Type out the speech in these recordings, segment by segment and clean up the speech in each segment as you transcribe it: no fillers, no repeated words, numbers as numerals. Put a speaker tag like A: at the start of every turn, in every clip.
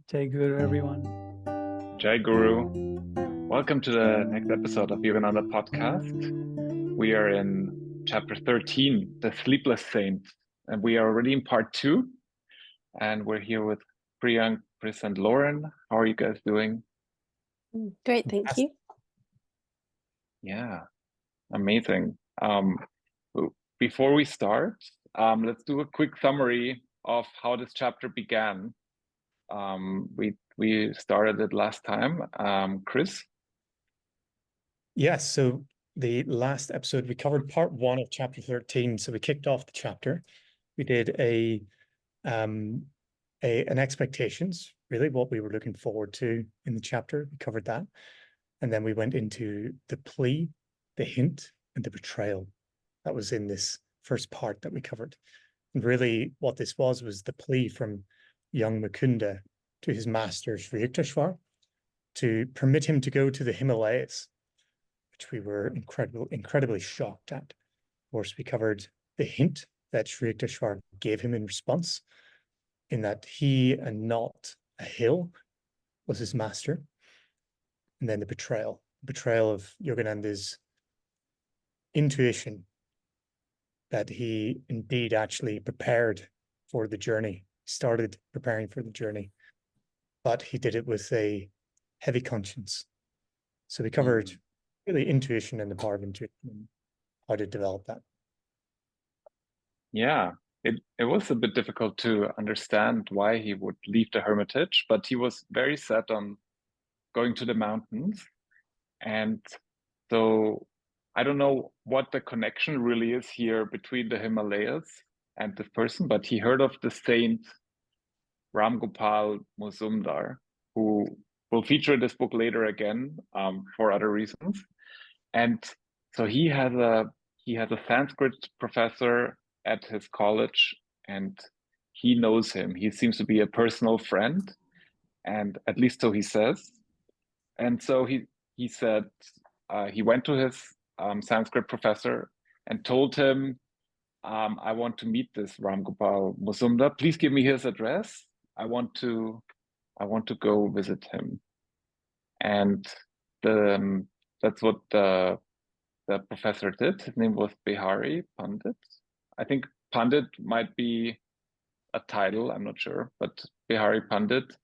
A: Jai Guru, everyone.
B: Jai Guru. Welcome to the next episode of Yogananda podcast. We are in chapter 13, the sleepless saint, and we are already in part 2. And we're here with Priyank, Chris, and Lauren. How are you guys doing?
C: Great, thank you.
B: Yeah, amazing. Before we start, let's do a quick summary of how this chapter began. We started it last time. Chris?
D: Yes, so the last episode, we covered part 1 of chapter 13. So we kicked off the chapter. We did an expectations, really what we were looking forward to in the chapter. We covered that. And then we went into the plea, the hint, and the betrayal. That was in this first part that we covered. And really what this was the plea from young Mukunda to his master, Sri Yukteswar, to permit him to go to the Himalayas, which we were incredibly shocked at. Of course, we covered the hint that Sri Yukteswar gave him in response, in that he and not a hill was his master. And then the betrayal of Yogananda's intuition that he indeed actually prepared for the journey, started preparing for the journey, but he did it with a heavy conscience. So we covered really intuition and the power of intuition and how to develop that.
B: Yeah, it was a bit difficult to understand why he would leave the hermitage, but he was very set on going to the mountains. And so I don't know what the connection really is here between the Himalayas and this person, but he heard of the saint Gopal Muzumdar, who will feature in this book later again for other reasons. And so he has a Sanskrit professor at his college, and he knows him. He seems to be a personal friend, and at least so he says. And so he said he went to his Sanskrit professor and told him, I want to meet this Gopal Muzumdar. Please give me his address. I want to go visit him. And that's what the professor did. His name was Behari Pundit. I think Pandit might be a title, I'm not sure, but Behari Pundit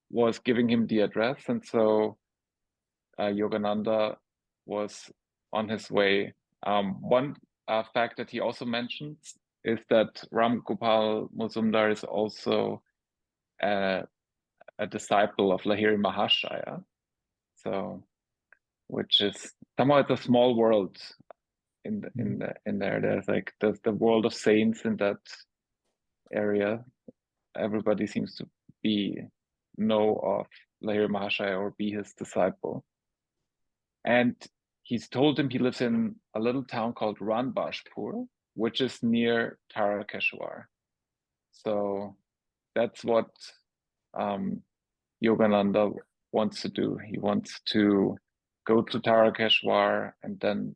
B: was giving him the address. And so Yogananda was on his way. One fact that he also mentions is that Gopal Muzumdar is also a disciple of Lahiri Mahashaya. So, which is somehow it's a small world in there. There's the world of saints in that area. Everybody seems to know of Lahiri Mahashaya or be his disciple. And he's told him he lives in a little town called Ranbajpur, which is near Tarakeswar. So that's what Yogananda wants to do. He wants to go to Tarakeswar and then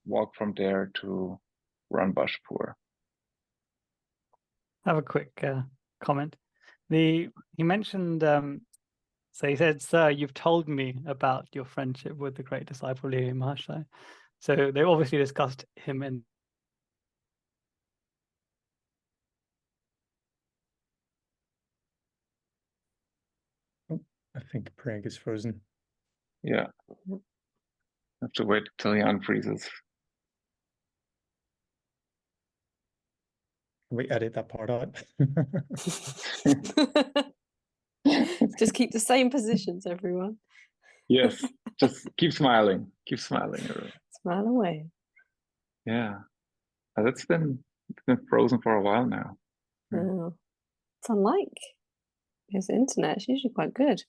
B: walk from there to Ranbajpur.
A: I have a quick comment. He mentioned, so he said, "Sir, you've told me about your friendship with the great disciple Lahiri Mahashaya." So they obviously discussed him in.
D: I think Priyank is frozen.
B: Yeah. Have to wait till he unfreezes.
D: Can we edit that part out?
C: Just keep the same positions, everyone.
B: Yes, just keep smiling. Keep smiling, everyone.
C: Smile away.
B: Yeah, it's been frozen for a while now.
C: Oh. It's unlike his internet. It's usually quite good.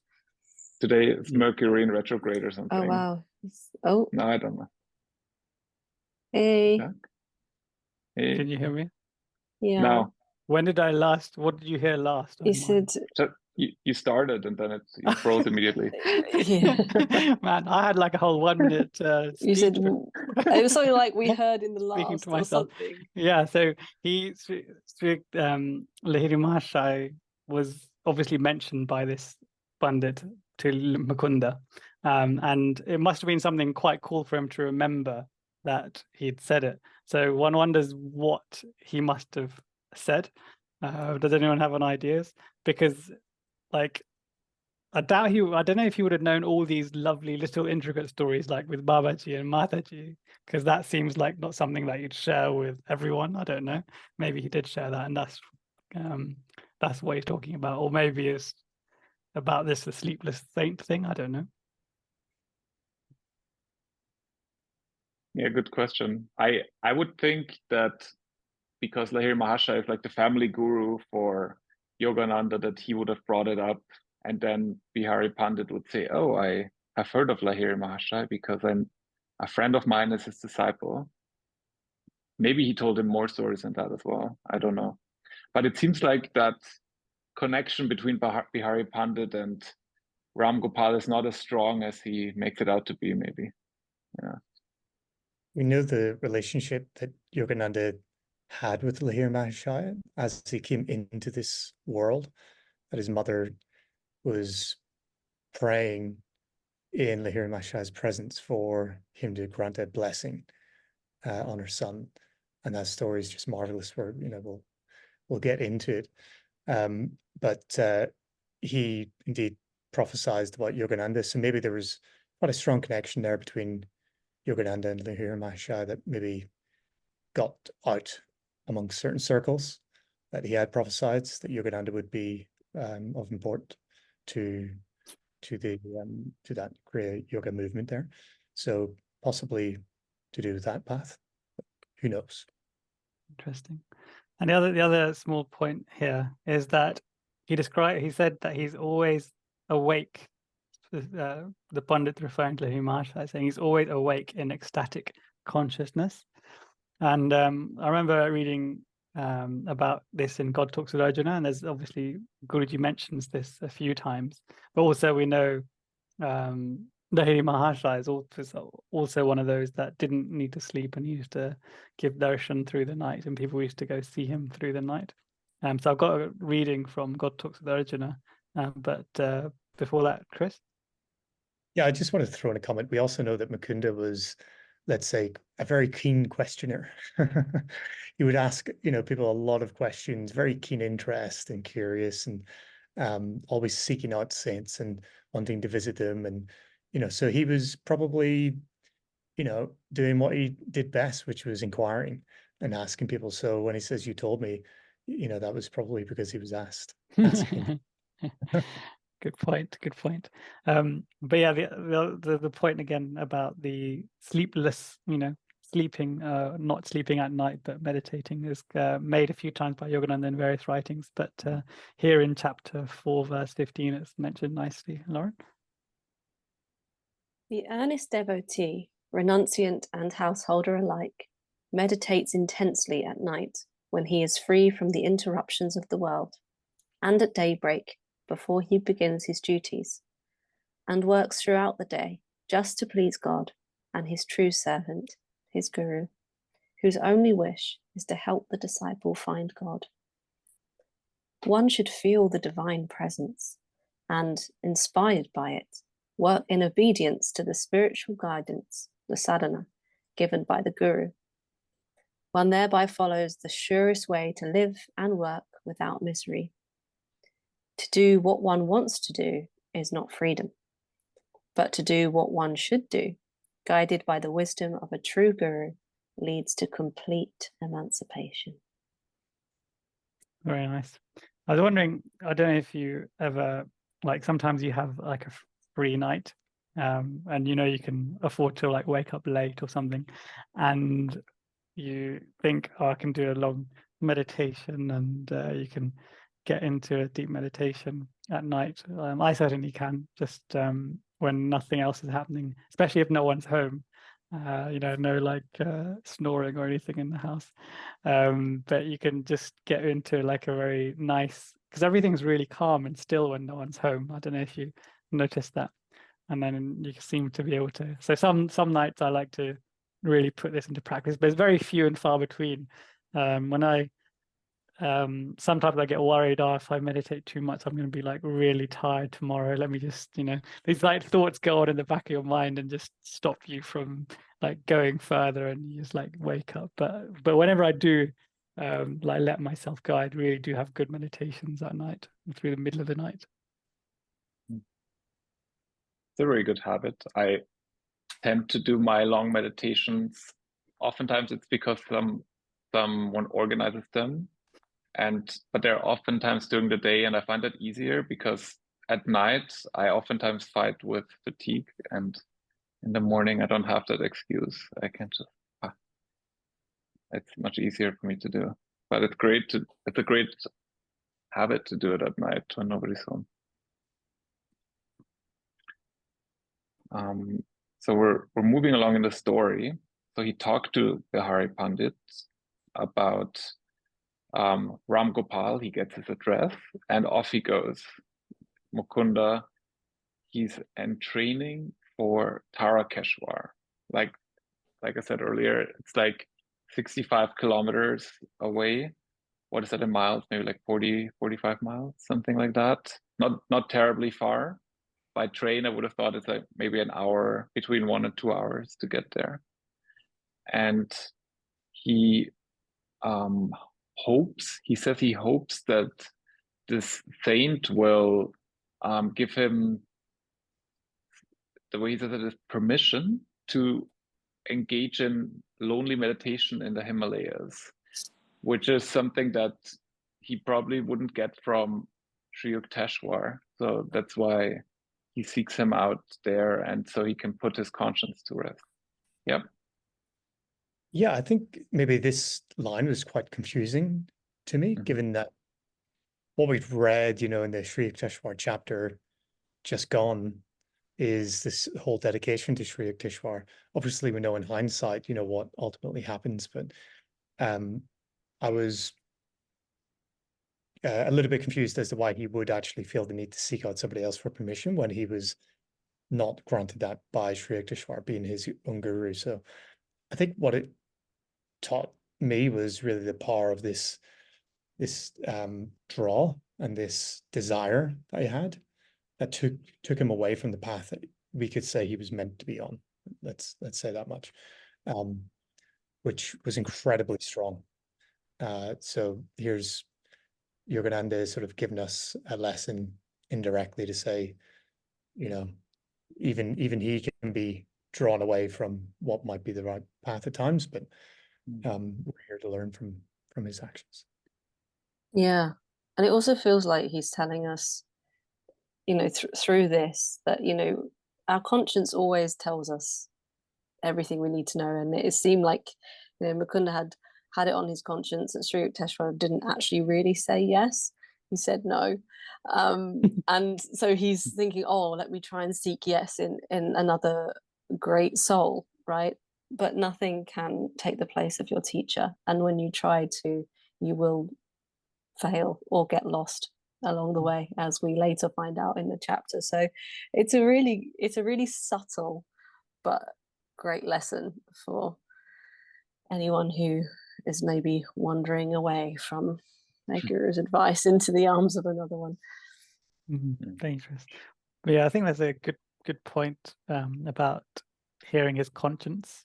B: Today it's Mercury in retrograde or something.
C: Oh wow!
B: No, I don't know.
C: Hey.
B: Hey.
A: Can you hear me?
C: Yeah.
B: No.
A: When did I last? What did you hear last?
C: You said
B: you started and then you froze immediately.
C: Yeah.
A: Man, I had like a whole 1 minute.
C: You said it was something like we heard in the last
A: to myself.
C: or something.
A: Yeah, so Lahiri Mahashaya was obviously mentioned by this Pundit to Mukunda, and it must have been something quite cool for him to remember that he'd said it. So one wonders what he must have said. Does anyone have any ideas? Because, like, I don't know if he would have known all these lovely little intricate stories like with Babaji and Mataji, because that seems like not something that you'd share with everyone. I don't know. Maybe he did share that, and that's what he's talking about. Or maybe it's about the sleepless saint thing. I don't know.
B: Yeah, good question. I would think that because Lahiri Mahasaya is like the family guru for Yogananda, that he would have brought it up, and then Behari Pundit would say, "Oh, I have heard of Lahiri Mahasaya because a friend of mine is his disciple." Maybe he told him more stories than that as well. I don't know. But it seems like that connection between Behari Pundit and Ram Gopal is not as strong as he makes it out to be, maybe. Yeah.
D: We know the relationship that Yogananda had with Lahiri Mahasaya as he came into this world, that his mother was praying in Lahiri Mahasaya's presence for him to grant a blessing on her son. And that story is just marvelous. We'll get into it. But he indeed prophesied about Yogananda. So maybe there was quite a strong connection there between Yogananda and Lahiri Mahasaya that maybe got out amongst certain circles, that he had prophesied that Yogananda would be of import to that Kriya Yoga movement there. So possibly to do with that path. Who knows?
A: Interesting. And the other small point here is that he said that he's always awake. The Pundit referring to Lahiri Mahasaya saying he's always awake in ecstatic consciousness. And I remember reading about this in God Talks with Arjuna, and there's obviously Guruji mentions this a few times, but also we know Lahiri Mahasaya is also one of those that didn't need to sleep, and he used to give darshan through the night, and people used to go see him through the night. So I've got a reading from God Talks with Arjuna, but before that, Chris?
D: Yeah, I just want to throw in a comment. We also know that Mukunda was, let's say, a very keen questioner. He would ask, people a lot of questions, very keen interest and curious, and always seeking out saints and wanting to visit them. And, so he was probably, doing what he did best, which was inquiring and asking people. So when he says, "You told me," that was probably because he was asking.
A: Good point. But yeah, the point again about the sleepless, sleeping, not sleeping at night, but meditating is made a few times by Yogananda in various writings. But here in chapter 4, verse 15, it's mentioned nicely. Lauren?
C: The earnest devotee, renunciant and householder alike, meditates intensely at night when he is free from the interruptions of the world, and at daybreak before he begins his duties, and works throughout the day just to please God and his true servant, his Guru, whose only wish is to help the disciple find God. One should feel the divine presence and, inspired by it, work in obedience to the spiritual guidance, the sadhana, given by the Guru. One thereby follows the surest way to live and work without misery. To do what one wants to do is not freedom, but to do what one should do, guided by the wisdom of a true Guru, leads to complete emancipation.
A: Very nice. I was wondering, I don't know if you ever, sometimes you have a free night, and you can afford to wake up late or something, and you think, oh, I can do a long meditation, and you can get into a deep meditation at night. I certainly can, just when nothing else is happening, especially if no one's home. No snoring or anything in the house, but you can just get into a very nice, because everything's really calm and still when no one's home. I don't know if you noticed that. And then you seem to be able to, so some nights I like to really put this into practice, but it's very few and far between. When I sometimes I get worried, oh, if I meditate too much, I'm going to be like really tired tomorrow. Let me just, these like thoughts go on in the back of your mind and just stop you from like going further, and you just like wake up. But whenever I do like let myself go, I really do have good meditations at night through the middle of the night.
B: It's a very good habit. I tend to do my long meditations. Oftentimes it's because someone organizes them, but they're oftentimes during the day, and I find that easier because at night I oftentimes fight with fatigue, and in the morning I don't have that excuse. I can just it's much easier for me to do. But it's a great habit to do it at night when nobody's home. So we're moving along in the story. So he talked to Behari Pundit about Ram Gopal. He gets his address and off he goes. Mukunda, he's in training for Tarakeswar. Like I said earlier, it's like 65 kilometers away. What is that in miles? Maybe like 40, 45 miles, something like that. Not terribly far. By train, I would have thought it's like maybe an hour, between 1 and 2 hours to get there. And he says he hopes that this saint will give him, the way he says it is, permission to engage in lonely meditation in the Himalayas, which is something that he probably wouldn't get from Sri Yukteswar. So that's why he seeks him out there, and so he can put his conscience to rest. Yep.
D: Yeah, I think maybe this line was quite confusing to me, given that what we've read, in the Sri Yukteswar chapter just gone is this whole dedication to Sri Yukteswar. Obviously, we know in hindsight, what ultimately happens, but I was a little bit confused as to why he would actually feel the need to seek out somebody else for permission when he was not granted that by Sri Yukteswar being his own guru. So I think what it taught me was really the power of this draw and this desire that he had that took him away from the path that we could say he was meant to be on. Let's say that much, which was incredibly strong. So here's Yogananda sort of giving us a lesson indirectly to say, even he can be drawn away from what might be the right path at times, but we're here to learn from his actions.
C: Yeah. And it also feels like he's telling us, through this, that, our conscience always tells us everything we need to know. And it seemed like, Mukunda had it on his conscience that Sri Yukteswar didn't actually really say yes. He said no. And so he's thinking, oh, let me try and seek yes in another great soul, right? But nothing can take the place of your teacher. And when you try to, you will fail or get lost along the way, as we later find out in the chapter. So it's a really subtle but great lesson for anyone who is maybe wandering away from their guru's advice into the arms of another one.
A: Dangerous. But yeah, I think that's a good point about hearing his conscience,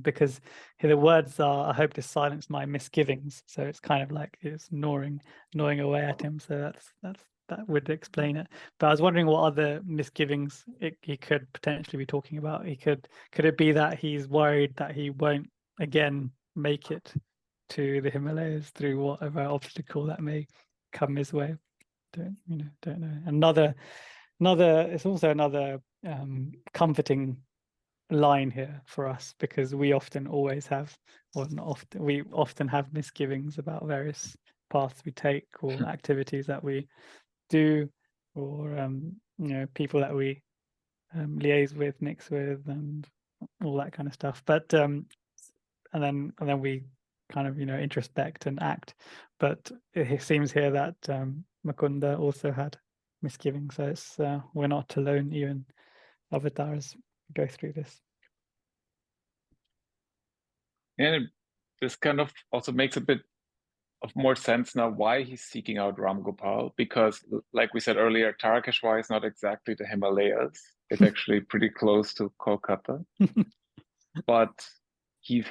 A: because here the words are, I hope to silence my misgivings. So it's kind of like it's gnawing away at him. So that would explain it. But I was wondering what other misgivings he could potentially be talking about. Could it be that he's worried that he won't again make it to the Himalayas through whatever obstacle that may come his way? Don't know. It's also another comforting line here for us, because we often have misgivings about various paths we take or activities that we do, or people that we liaise with, mix with, and all that kind of stuff. But and then we kind of introspect and act. But it seems here that Mukunda also had misgivings. So it's we're not alone. Even avatars go through this.
B: And this kind of also makes a bit more sense now why he's seeking out Ram Gopal, because like we said earlier, Tarakeswar is not exactly the Himalayas. It's actually pretty close to Kolkata. But he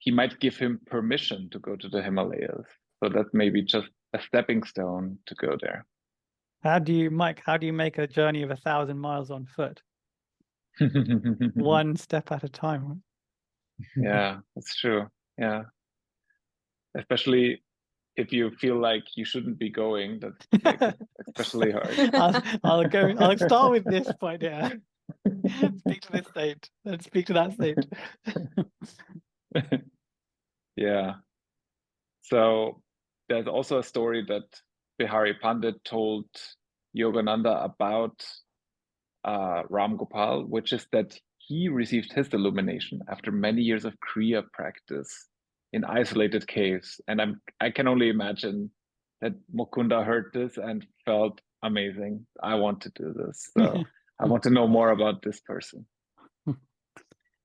B: might give him permission to go to the Himalayas. So that may be just a stepping stone to go there.
A: How do you make a journey of 1,000 miles on foot? One step at a time, right?
B: Yeah, that's true. Yeah. Especially if you feel like you shouldn't be going, that makes it especially hard.
A: I'll start with this point here. Speak to this saint, then speak to that saint.
B: Yeah. So there's also a story that Behari Pundit told Yogananda about Ram Gopal, which is that he received his illumination after many years of Kriya practice in isolated caves. And I can only imagine that Mukunda heard this and felt amazing. I want to do this. So I want to know more about this person.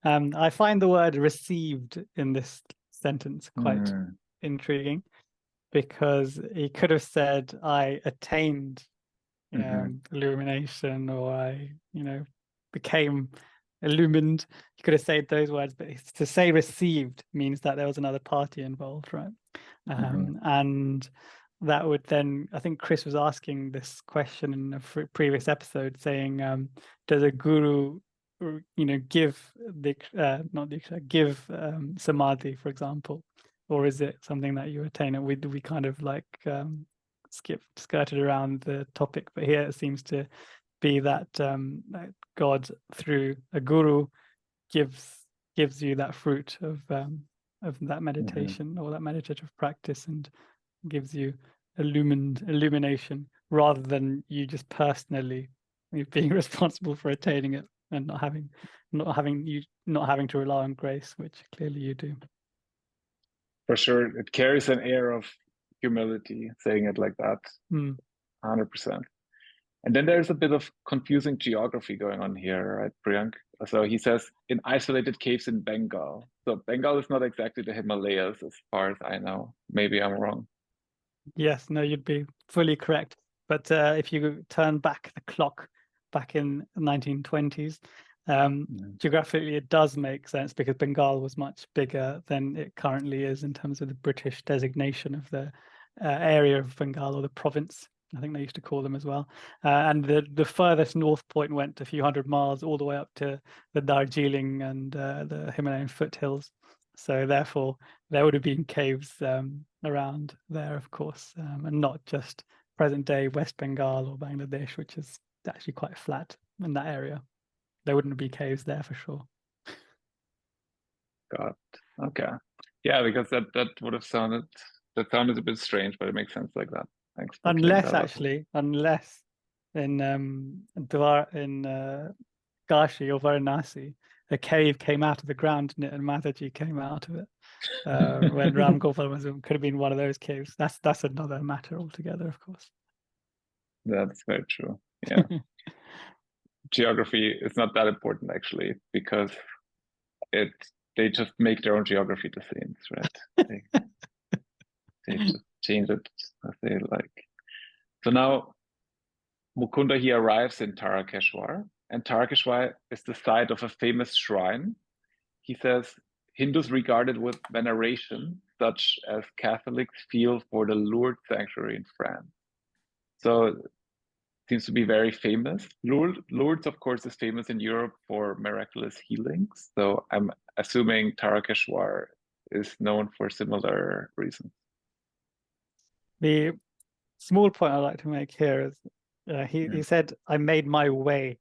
A: I find the word received in this sentence quite intriguing, because he could have said, I attained illumination, or I, became illumined. He could have said those words, but to say received means that there was another party involved, right? And that would then, I think Chris was asking this question in a previous episode, saying, does a guru, give give samadhi, for example, or is it something that you attain? And we kind of like skirted around the topic, but here it seems to be that God, through a guru, gives you that fruit of that meditation or that meditative practice, and gives you illumination, rather than you just personally being responsible for attaining it and not having to rely on grace, which clearly you do.
B: For sure, it carries an air of humility, saying it like that. 100%. And then there's a bit of confusing geography going on here, right, Priyank? So he says, in isolated caves in Bengal. So Bengal is not exactly the Himalayas, as far as I know. Maybe I'm wrong.
A: Yes, no, you'd be fully correct. But if you turn back the clock, back in the 1920s, geographically it does make sense, because Bengal was much bigger than it currently is in terms of the British designation of the area of Bengal, or the province, I think they used to call them as well. And the furthest north point went a few hundred miles, all the way up to the Darjeeling and the Himalayan foothills. So therefore, there would have been caves around there, of course, and not just present-day West Bengal or Bangladesh, which is actually quite flat in that area. There wouldn't be caves there for sure.
B: God, okay, yeah, because that would have sounded a bit strange, but it makes sense like that. Thanks.
A: Unless in Kashi or Varanasi, a cave came out of the ground and Mataji came out of it. When Ram Gopal Mazumdar could have been one of those caves. That's another matter altogether, of course.
B: That's very true. Yeah. Geography is not that important, actually, because they just make their own geography decisions, right? They just change it as they like. So now Mukunda, he arrives in Tarakeswar, and Tarakeswar is the site of a famous shrine. He says Hindus regard it with veneration, such as Catholics feel for the Lourdes sanctuary in France. So it seems to be very famous. Lourdes, of course, is famous in Europe for miraculous healings. So I'm assuming Tarakeswar is known for similar reasons.
A: The small point I'd like to make here is he said, I made my way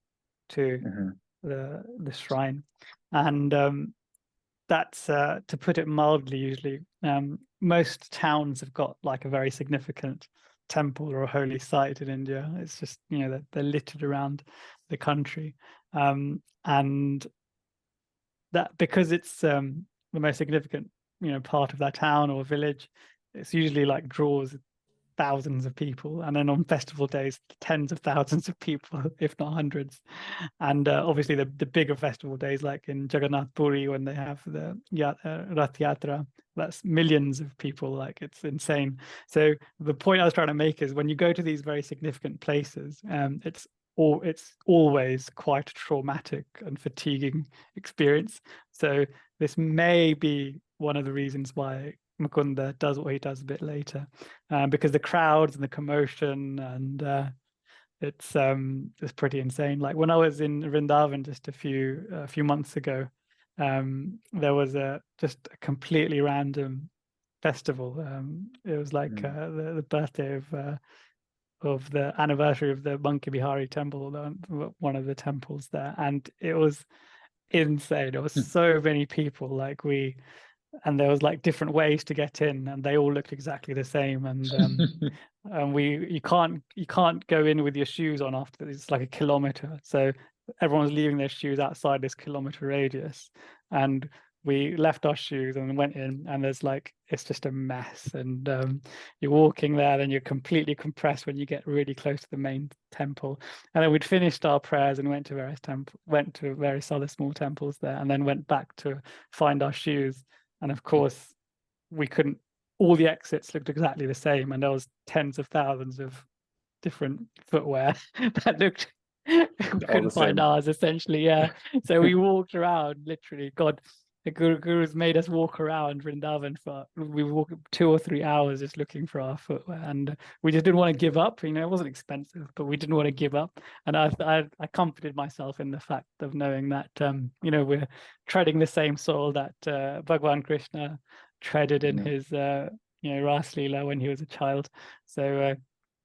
A: to the shrine. And that's, to put it mildly, usually. Most towns have got like a very significant temple or a holy site in India. It's just, they're littered around the country. And that, because it's the most significant, part of that town or village, it's usually like draws thousands of people, and then on festival days, tens of thousands of people, if not hundreds. And obviously the bigger festival days, like in Jagannath Puri, when they have the Rath Yatra, that's millions of people. Like, it's insane. So the point I was trying to make is when you go to these very significant places, it's always quite a traumatic and fatiguing experience. So this may be one of the reasons why Mukunda does what he does a bit later, because the crowds and the commotion, and it's pretty insane. Like when I was in Vrindavan just a few months ago, there was just a completely random festival. It was like the birthday of the anniversary of the Monkey Bihari temple, one of the temples there, and it was insane. There was so many people. And there was like different ways to get in, and they all looked exactly the same. And you can't go in with your shoes on after it's like a kilometer. So everyone's leaving their shoes outside this kilometer radius, and we left our shoes and went in, and it's just a mess. And you're walking there, and you're completely compressed when you get really close to the main temple. And then we'd finished our prayers and went to various other small temples there, and then went back to find our shoes. And of course, we couldn't. All the exits looked exactly the same, and there was tens of thousands of different footwear that looked. We couldn't find ours, essentially. Yeah. So we walked around, literally. God, the Guru's made us walk around Vrindavan we walked 2 or 3 hours just looking for our footwear, and we just didn't want to give up. It wasn't expensive, but we didn't want to give up. And I comforted myself in the fact of knowing that we're treading the same soil that Bhagwan Krishna treaded in his Ras Leela when he was a child. So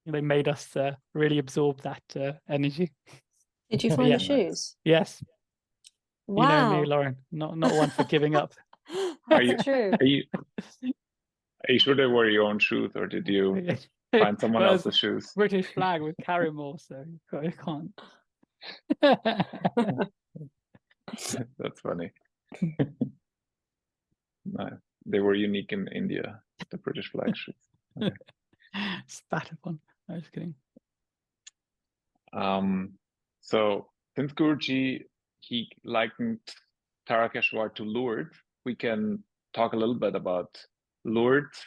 A: they made us really absorb that energy.
C: Did you find the shoes?
A: Yes.
C: Wow.
A: You know me, Lauren. Not one for giving up.
C: That's true.
B: Are you sure they were your own shoes, or did you find someone else's shoes?
A: British flag with Carrymore, so you can't.
B: That's funny. No, they were unique in India, the British flag shoes. Okay.
A: Spat upon. I'm just kidding.
B: So since Guruji, he likened Tarakeswar to Lourdes, we can talk a little bit about Lourdes,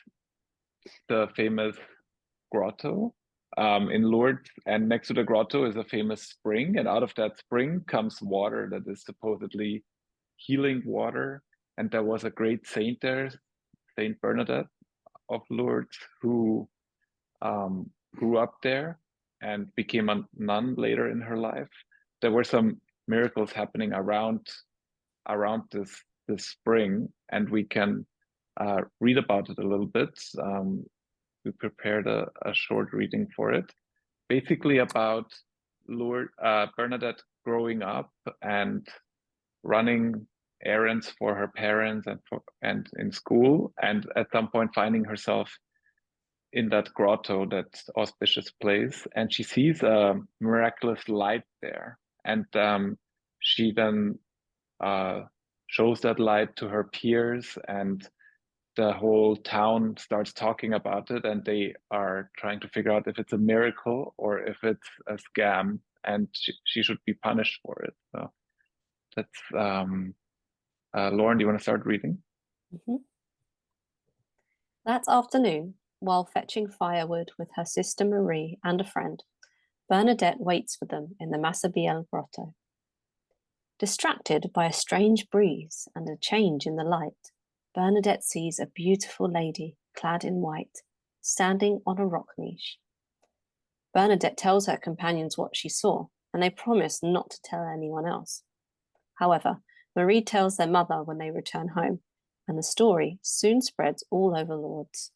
B: the famous grotto in Lourdes, and next to the grotto is a famous spring, and out of that spring comes water that is supposedly healing water. And there was a great saint there, Saint Bernadette of Lourdes, who grew up there and became a nun later in her life. There were some miracles happening around this spring, and we can read about it a little bit. We prepared a short reading for it, basically about Bernadette growing up and running errands for her parents and in school, and at some point finding herself in that grotto, that auspicious place, and she sees a miraculous light there, and she then shows that light to her peers, and the whole town starts talking about it, and they are trying to figure out if it's a miracle or if it's a scam, and she should be punished for it. So that's Lauren, do you want to start reading?
C: Mm-hmm. That afternoon, while fetching firewood with her sister Marie and a friend, Bernadette waits for them in the Masabiel grotto. Distracted by a strange breeze and a change in the light, Bernadette sees a beautiful lady clad in white, standing on a rock niche. Bernadette tells her companions what she saw, and they promise not to tell anyone else. However, Marie tells their mother when they return home, and the story soon spreads all over Lourdes.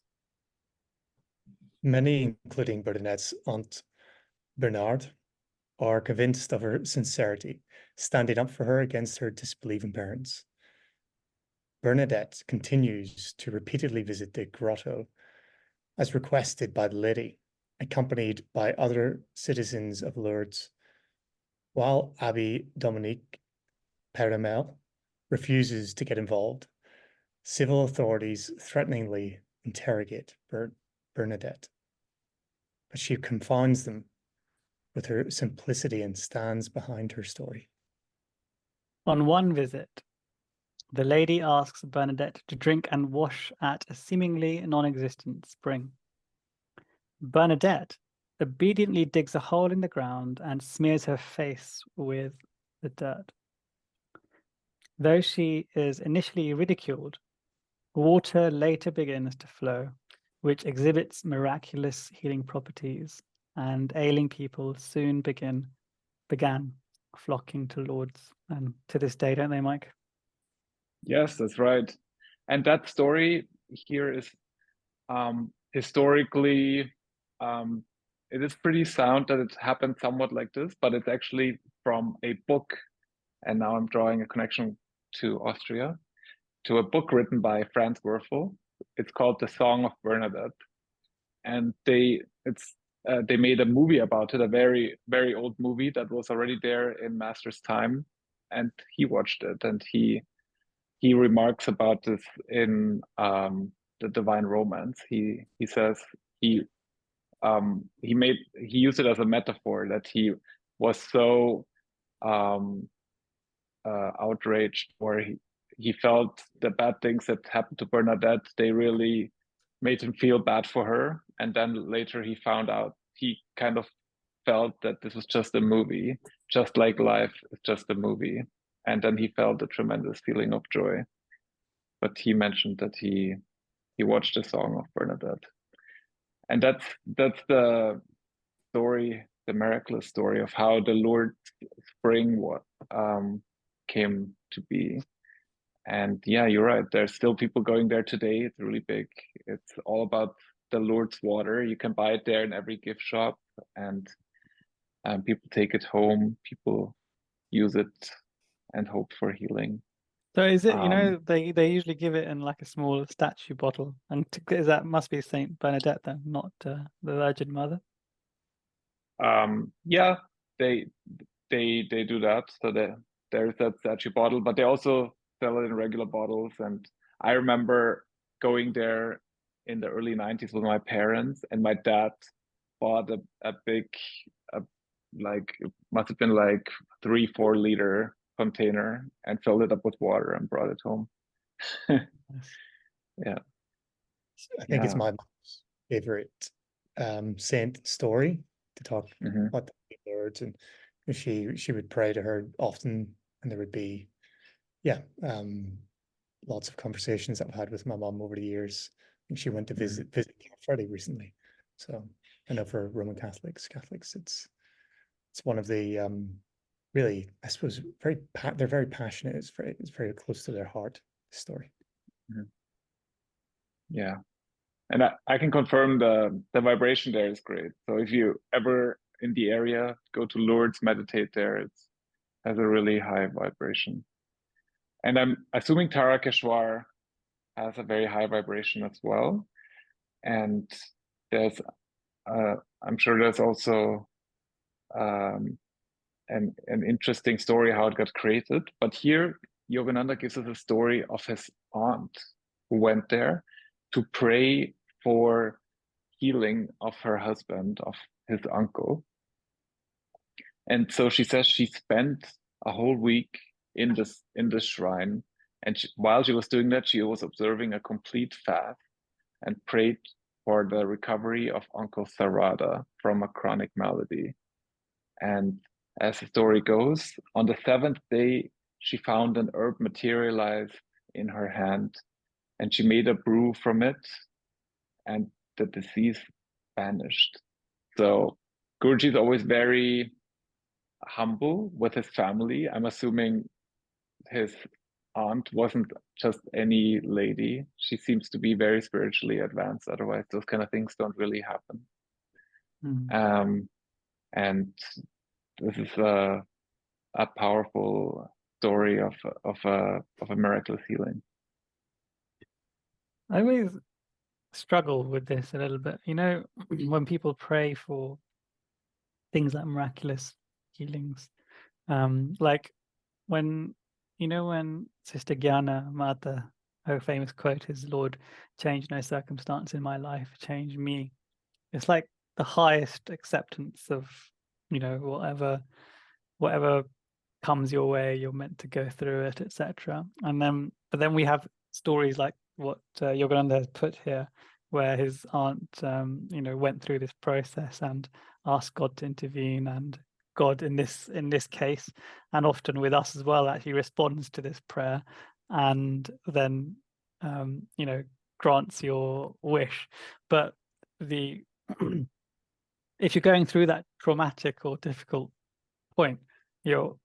D: Many, including Bernadette's aunt Bernard, are convinced of her sincerity, standing up for her against her disbelieving parents. Bernadette continues to repeatedly visit the grotto as requested by the lady, accompanied by other citizens of Lourdes, while Abbé Dominique Peramel refuses to get involved. Civil authorities threateningly interrogate Bernadette, but she confounds them with her simplicity and stands behind her story.
A: On one visit, The lady asks Bernadette to drink and wash at a seemingly non-existent spring. Bernadette obediently digs a hole in the ground and smears her face with the dirt. Though she is initially ridiculed, water later begins to flow, which exhibits miraculous healing properties, and ailing people soon began flocking to Lourdes. And to this day, don't they, Mike?
B: Yes, that's right. And that story here is historically, it is pretty sound that it happened somewhat like this, but it's actually from a book. And now I'm drawing a connection to Austria, to a book written by Franz Werfel. It's called The Song of Bernadette. And they made a movie about it, a very, very old movie that was already there in Master's time. And he watched it, and he remarks about this in the Divine Romance. He says he used it as a metaphor that he was so outraged, or he felt the bad things that happened to Bernadette, they really made him feel bad for her. And then later he found out, he kind of felt that this was just a movie, just like life is just a movie. And then he felt a tremendous feeling of joy. But he mentioned that he watched the Song of Bernadette. And that's the story, the miraculous story of how the Lourdes spring came to be. And yeah, you're right. There's still people going there today. It's really big. It's all about the Lourdes water. You can buy it there in every gift shop, and people take it home. People use it and hope for healing.
A: So is it, they usually give it in like a small statue bottle, and that must be Saint Bernadette then, not the Virgin Mother?
B: Yeah, they do that. So there's that statue bottle, but they also sell it in regular bottles. And I remember going there in the early 90s with my parents, and my dad bought a big, like, it must have been like 3-4 liter container, and filled it up with water and brought it home. Yeah.
D: I think it's my mom's favorite saint story to talk about the Lords, and she would pray to her often, and there would be lots of conversations that I've had with my mom over the years. I think she went to visit Friday recently, so I know for Roman Catholics, it's one of the really, I suppose, they're very passionate. It's very close to their heart, this story.
B: Yeah. And I can confirm the vibration there is great. So if you ever in the area, go to Lourdes, meditate there. It has a really high vibration. And I'm assuming Tarakeswar has a very high vibration as well. And there's, I'm sure there's also an interesting story how it got created. But here, Yogananda gives us a story of his aunt who went there to pray for healing of her husband, of his uncle. And so she says she spent a whole week in this shrine, and while she was doing that, she was observing a complete fast and prayed for the recovery of Uncle Sarada from a chronic malady. And as the story goes, on the 7th day, she found an herb materialize in her hand, and she made a brew from it, and the disease vanished. So Guruji is always very humble with his family. I'm assuming his aunt wasn't just any lady. She seems to be very spiritually advanced. Otherwise, those kind of things don't really happen. And this is a powerful story of a miraculous healing.
A: I always struggle with this a little bit. When people pray for things like miraculous healings, like when Sister Gyana Mata, her famous quote is, "Lord, change no circumstance in my life, change me." It's like the highest acceptance of whatever comes your way, you're meant to go through it, etc. But then we have stories like what Yogananda has put here, where his aunt, went through this process and asked God to intervene, and God in this case, and often with us as well, actually responds to this prayer, and then grants your wish. But if you're going through that traumatic or difficult point, you're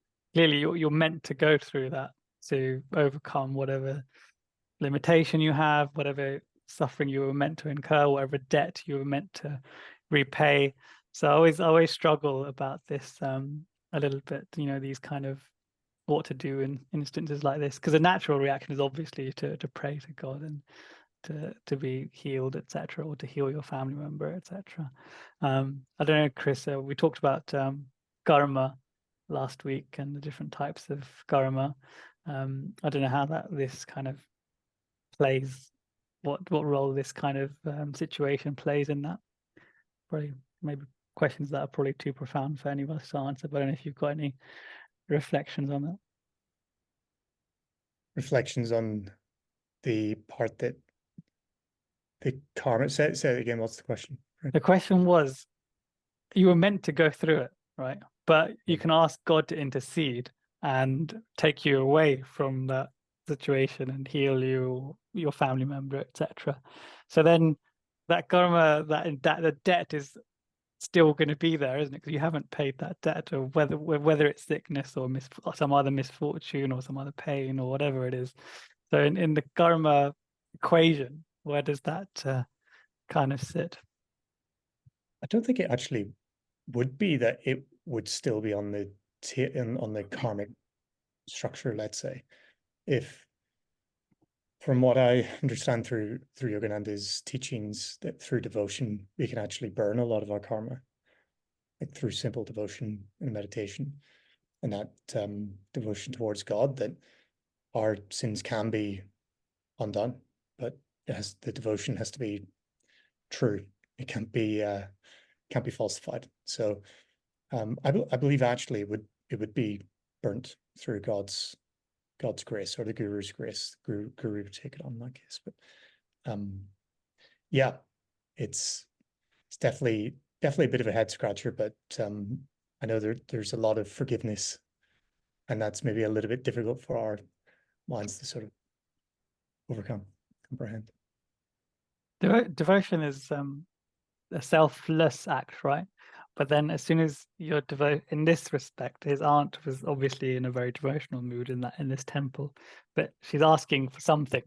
A: meant to go through that to overcome whatever limitation you have, whatever suffering you were meant to incur, whatever debt you were meant to repay. So I always struggle about this a little bit, these kind of what to do in instances like this, because the natural reaction is obviously to pray to God and to be healed, etc., or to heal your family member, etc. I don't know, Chris, we talked about karma last week and the different types of karma. I don't know how this kind of plays, what role this kind of situation plays in that. Probably maybe questions that are probably too profound for any of us to answer, but I don't know if you've got any reflections on that.
D: Reflections on the part that the karma, say it again, what's the question?
A: The question was, you were meant to go through it, right? But you can ask God to intercede and take you away from that situation and heal you, your family member, etc. So then that karma, that the debt is still going to be there, isn't it? Because you haven't paid that debt, or whether it's sickness or some other misfortune or some other pain or whatever it is. So in the karma equation, where does that kind of sit?
D: I don't think it actually would be that it would still be on the karmic structure, let's say. If, from what I understand through Yogananda's teachings, that through devotion we can actually burn a lot of our karma, like through simple devotion and meditation, and that devotion towards God, that our sins can be undone, but the devotion has to be true. It can't be falsified. So I believe actually it would be burnt through God's grace, or the Guru's grace. Guru would take it on in that case. But yeah, it's definitely a bit of a head scratcher, but I know there's a lot of forgiveness, and that's maybe a little bit difficult for our minds to sort of comprehend.
A: Devotion is a selfless act, right? But then as soon as you're in this respect, his aunt was obviously in a very devotional mood in this temple, but she's asking for something.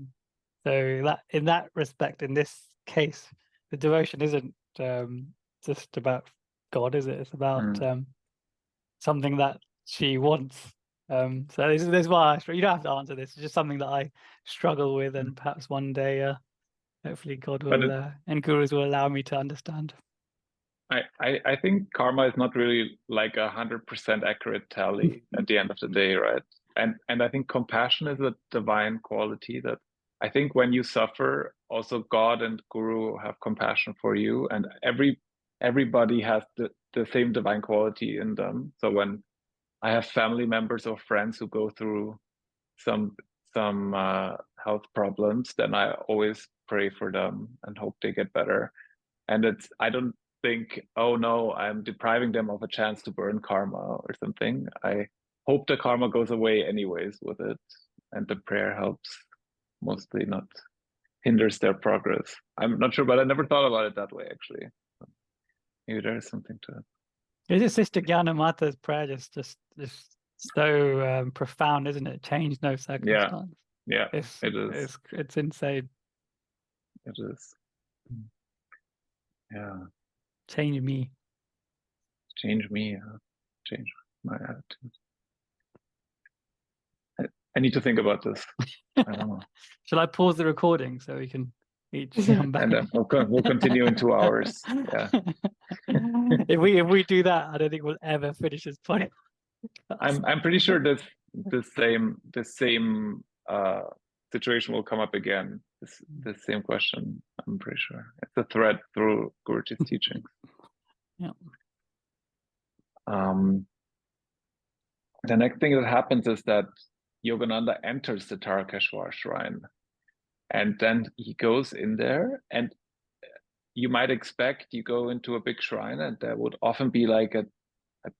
A: So that in that respect, in this case, the devotion isn't just about God, is it? It's about something that she wants. So this is why you don't have to answer this. It's just something that I struggle with, and perhaps one day, hopefully, God will and gurus will allow me to understand.
B: I think karma is not really like 100% accurate tally at the end of the day, right? And I think compassion is a divine quality that I think when you suffer, also God and Guru have compassion for you, and everybody has the same divine quality in them. So when I have family members or friends who go through some health problems, then I always pray for them and hope they get better. And I don't think, oh no, I'm depriving them of a chance to burn karma or something. I hope the karma goes away anyways with it, and the prayer helps, mostly not hinders their progress. I'm not sure, but I never thought about it that way, actually. Maybe there is something to it.
A: It's just Sister Gyana Mata's prayer just so profound, isn't it? Change no circumstance.
B: Yeah, it is.
A: It's insane.
B: It is. Yeah.
A: Change me.
B: Change me. Change my attitude. I need to think about this. I don't know.
A: Shall I pause the recording so we can each come back?
B: And then we'll continue in 2 hours. Yeah.
A: If we do that, I don't think we'll ever finish this podcast.
B: I'm pretty sure the same situation will come up again. The same question. I'm pretty sure it's a thread through Guruji's teachings.
A: Yeah.
B: the next thing that happens is that Yogananda enters the Tarakeswar shrine, and then he goes in there, and you might expect you go into a big shrine and there would often be like a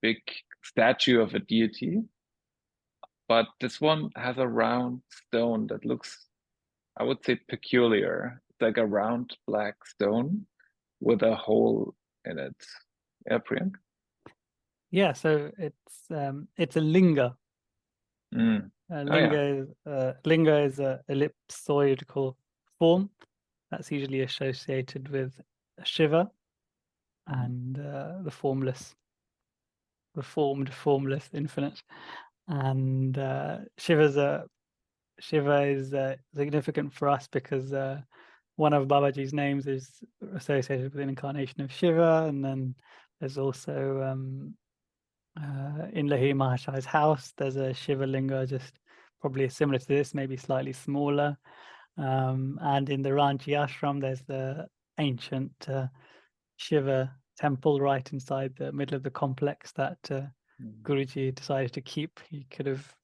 B: big statue of a deity. But this one has a round stone that looks, I would say, peculiar. It's like a round black stone with a hole in it. Yeah, Priyank?
A: Yeah, so it's a linga.
B: Mm.
A: Linga is a ellipsoidal form that's usually associated with Shiva and the formless, the formed, formless, infinite. And Shiva is significant for us because one of Babaji's names is associated with the incarnation of Shiva, and then there's also in Lahiri Mahashai's house, there's a Shiva Linga, just probably similar to this, maybe slightly smaller. And in the Ranchi ashram, there's the ancient Shiva temple right inside the middle of the complex that Guruji decided to keep. He could have,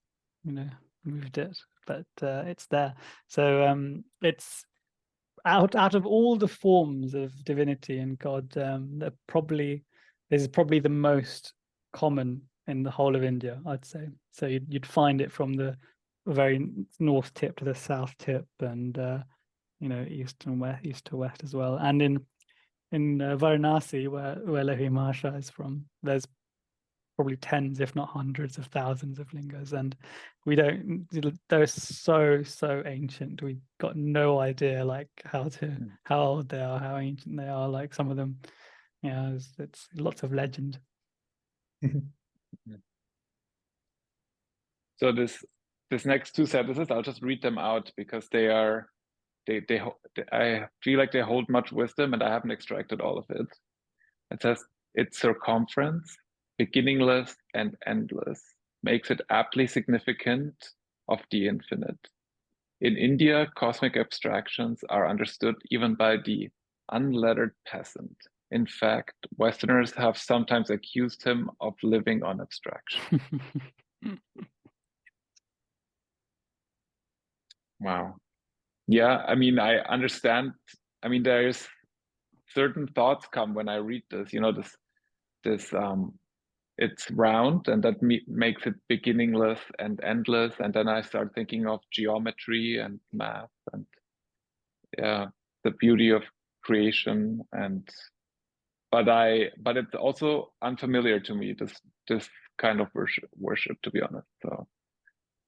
A: moved it, but it's there. So it's out of all the forms of divinity and God, this is probably the most common in the whole of India, I'd say. So you'd find it from the very north tip to the south tip, and east to west as well. And in Varanasi, where Lahiri Mahashai is from, there's probably tens, if not hundreds of thousands of lingas, and they're so ancient. We've got no idea how old they are, how ancient they are. Like some of them, it's lots of legend.
B: So this next two sentences, I'll just read them out because I feel like they hold much wisdom, and I haven't extracted all of it. It says, its circumference, beginningless and endless, makes it aptly significant of the infinite. In India, cosmic abstractions are understood even by the unlettered peasant. In fact, Westerners have sometimes accused him of living on abstraction. Wow. Yeah, I mean, I understand. I mean, there's certain thoughts come when I read this. It's round, and that makes it beginningless and endless. And then I start thinking of geometry and math, and the beauty of creation. But it's also unfamiliar to me, this kind of worship, to be honest. So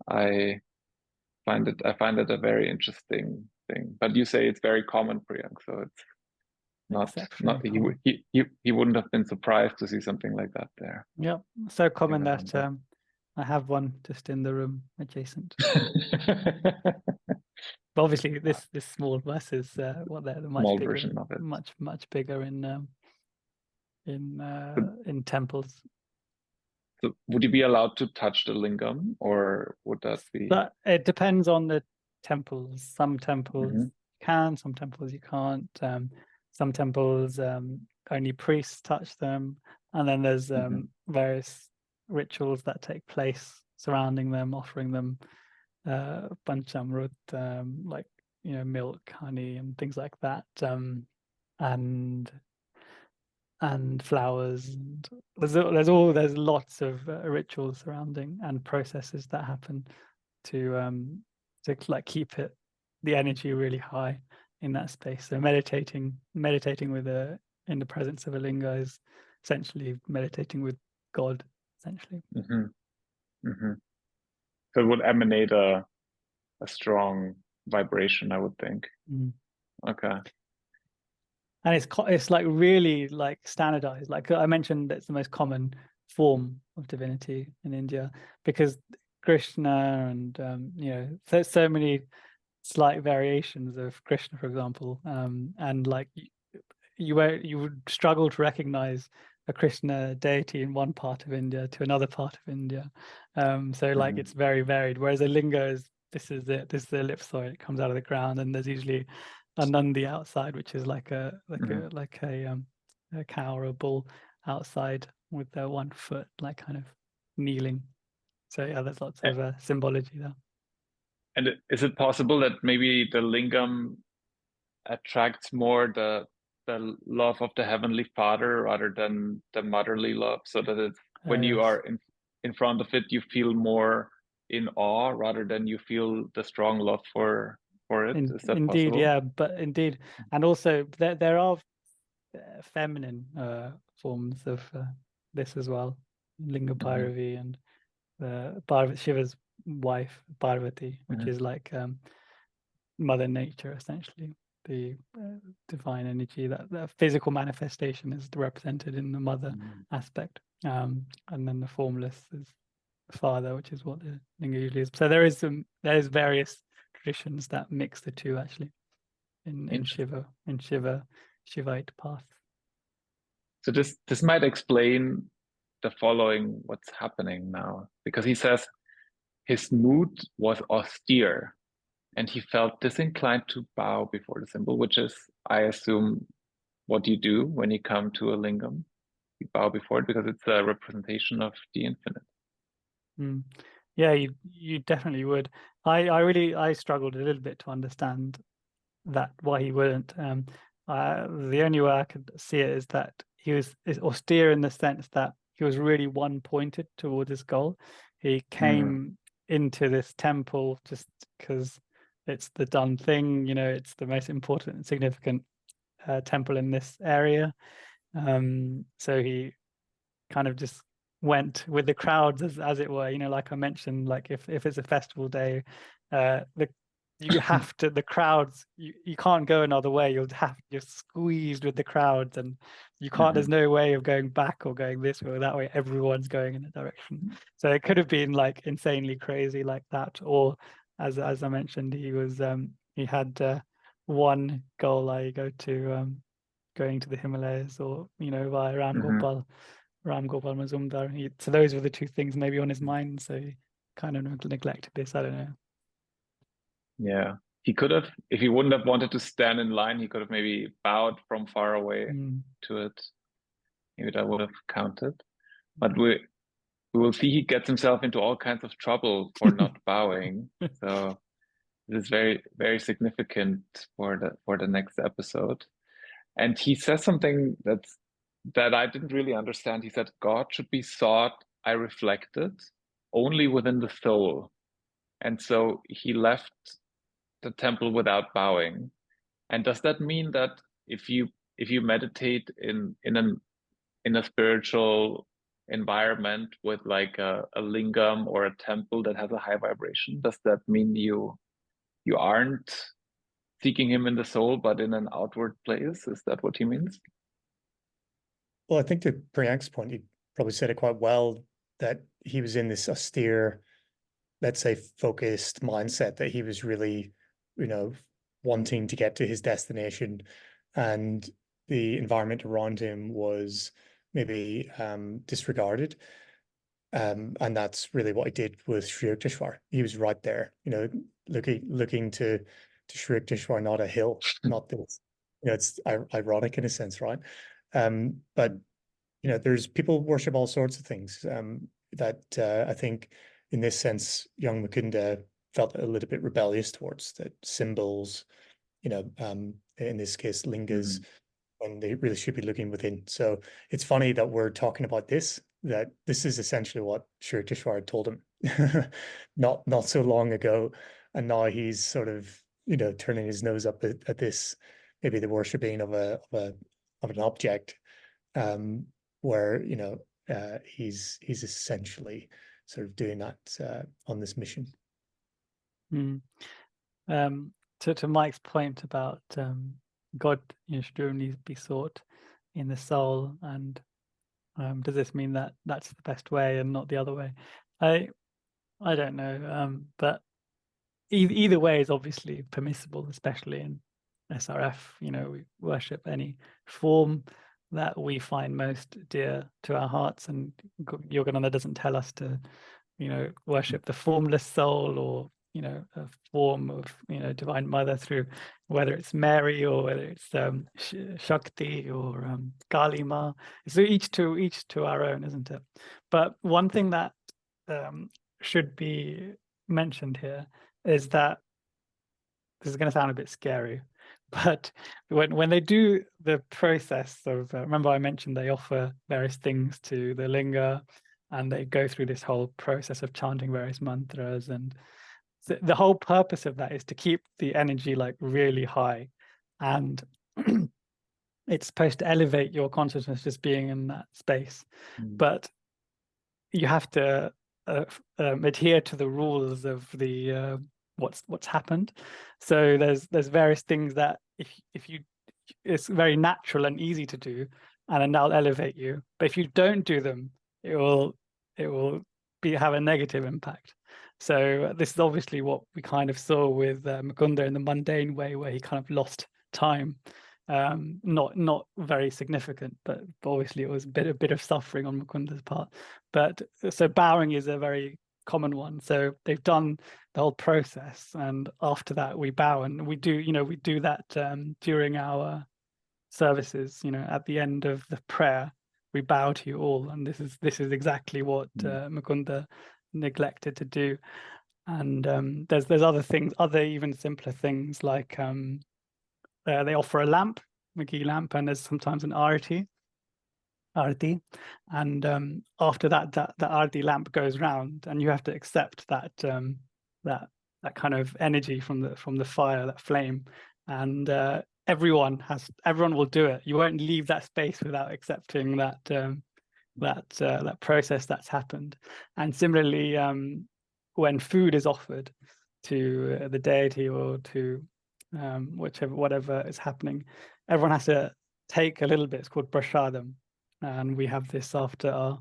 B: I find it a very interesting thing. But you say it's very common, Priyank, so it's not he wouldn't have been surprised to see something like that there.
A: Yeah, so common that I have one just in the room adjacent. But obviously this small versus what they're much
B: small
A: bigger,
B: version of it.
A: much bigger in temples.
B: So would you be allowed to touch the lingam, or would that be?
A: But it depends on the temples. Some temples can, some temples you can't. Some temples only priests touch them, and then there's various rituals that take place surrounding them, offering them panchamrut, like milk, honey, and things like that, and flowers. And there's lots of rituals surrounding and processes that happen to keep the energy really high in that space. So meditating in the presence of a linga is essentially meditating with God, essentially.
B: So it would emanate a strong vibration, I would think. Okay.
A: And it's like really like standardized. Like I mentioned, it's the most common form of divinity in India because Krishna and there's so many slight variations of Krishna, for example, and like you would struggle to recognize a Krishna deity in one part of India to another part of India. So like it's very varied. Whereas a linga is this is the ellipsoid. It comes out of the ground, and there's usually a nandi outside, which is like a cow or a bull outside with their one foot, like kind of kneeling. So yeah, there's lots of symbology there.
B: And is it possible that maybe the lingam attracts more the love of the Heavenly Father rather than the motherly love, so that it's, when you
A: Yes.
B: are in front of it, you feel more in awe rather than you feel the strong love for it? Is that
A: Indeed,
B: possible?
A: yeah, but indeed, and also there are feminine forms of this as well, Linga Bhairavi and Shiva's wife Parvati, which is like Mother Nature, essentially, the divine energy. That physical manifestation is represented in the mother aspect, and then the formless is the father, which is what the Linga usually is. So there's various traditions that mix the two actually in Shivaite path.
B: So this might explain the following, what's happening now, because he says his mood was austere and he felt disinclined to bow before the symbol, which is, I assume, what you do when you come to a lingam. You bow before it because it's a representation of the infinite.
A: Yeah, you definitely would. I struggled a little bit to understand that, why he wouldn't. The only way I could see it is that he was austere in the sense that he was really one-pointed towards his goal. He came into this temple just because it's the done thing, it's the most important and significant temple in this area. So he kind of just went with the crowds, as it were, like I mentioned, like if it's a festival day, you have to, the crowds, you can't go another way. You're squeezed with the crowds, and you can't, there's no way of going back or going this way or that way. Everyone's going in a direction. So it could have been like insanely crazy like that, or as I mentioned, he had one goal, going to the Himalayas, or via Ram Gopal Muzumdar. So those were the two things maybe on his mind, so he kind of neglected this. I don't know.
B: Yeah, he could have, if he wouldn't have wanted to stand in line, he could have maybe bowed from far away to it. Maybe that would have counted. But we will see he gets himself into all kinds of trouble for not bowing. So this is very, very significant for the next episode. And he says something that I didn't really understand. He said, God should be sought, I reflected, only within the soul. And so he left the temple without bowing. And does that mean that if you meditate in a spiritual environment with like a lingam or a temple that has a high vibration, does that mean you aren't seeking him in the soul, but in an outward place? Is that what he means?
D: Well, I think to Priyank's point, he probably said it quite well, that he was in this austere, let's say, focused mindset, that he was really, wanting to get to his destination, and the environment around him was maybe disregarded. And that's really what he did with Sri Yukteswar. He was right there, looking to Sri Yukteswar, not a hill, not this. It's ironic in a sense, right? But there's people worship all sorts of things. That I think, in this sense, young Mukunda felt a little bit rebellious towards, that symbols, in this case, lingas, when they really should be looking within. So it's funny that we're talking about this, that this is essentially what Sri Yukteswar told him not so long ago, and now he's sort of turning his nose up at this, maybe the worshipping of an object, where he's essentially sort of doing that on this mission.
A: To Mike's point about God should only be sought in the soul, and does this mean that that's the best way and not the other way? I don't know, but either way is obviously permissible, especially in SRF. We worship any form that we find most dear to our hearts, and Yogananda doesn't tell us to worship the formless soul, or a form of Divine Mother through, whether it's Mary or whether it's Shakti or Kali Ma. So each to our own, isn't it? But one thing that should be mentioned here is that this is going to sound a bit scary, but when they do the process of, remember I mentioned they offer various things to the linga, and they go through this whole process of chanting various mantras, and the whole purpose of that is to keep the energy like really high, and it's supposed to elevate your consciousness just being in that space. But you have to adhere to the rules of the what's happened. So there's various things that if you, it's very natural and easy to do, and then that'll elevate you. But if you don't do them, it will have a negative impact. So this is obviously what we kind of saw with Mukunda in the mundane way, where he kind of lost time. Not very significant, but obviously it was a bit of suffering on Mukunda's part. But so bowing is a very common one. So they've done the whole process, and after that we bow, and we do that during our services. At the end of the prayer, we bow to you all, and this is exactly what Mukunda neglected to do. And there's other things, other even simpler things, like they offer a lamp, a ghee lamp, and there's sometimes an arati, and after that the arati lamp goes round, and you have to accept that that kind of energy from the fire, that flame, and everyone will do it. You won't leave that space without accepting that process that's happened. And similarly, when food is offered to the deity or to whatever is happening, everyone has to take a little bit. It's called prasadam, and we have this after our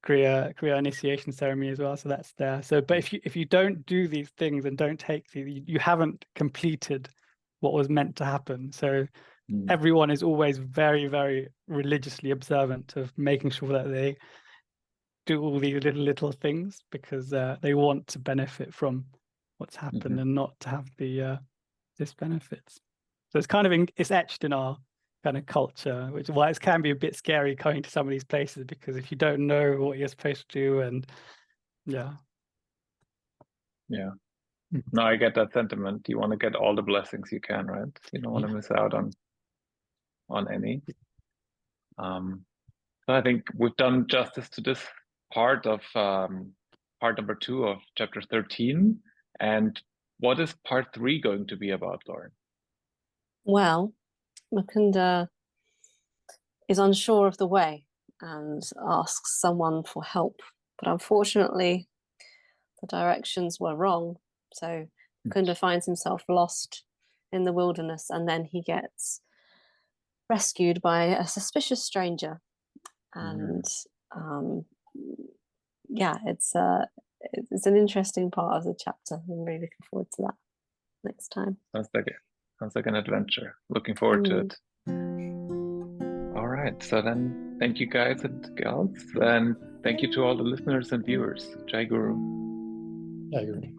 A: Kriya initiation ceremony as well, so that's there. So but if you don't do these things and don't take these, you haven't completed what was meant to happen. So everyone is always very, very religiously observant of making sure that they do all these little things, because they want to benefit from what's happened and not to have the disbenefits. So it's kind of it's etched in our kind of culture, which is why it can be a bit scary going to some of these places, because if you don't know what you're supposed to do, and no,
B: I get that sentiment. You want to get all the blessings you can, right? You don't want to miss out on any. So I think we've done justice to this part of part number 2 of chapter 13. And what is part 3 going to be about, Lauren?
C: Well, Mukunda is unsure of the way and asks someone for help, but unfortunately the directions were wrong. So Mukunda finds himself lost in the wilderness, and then he gets rescued by a suspicious stranger. And it's an interesting part of the chapter. I'm really looking forward to that next time.
B: Sounds like an adventure. Looking forward to it. All right, so then thank you guys and gals, and thank you to all the listeners and viewers. Jai Guru.
D: Jai Guru.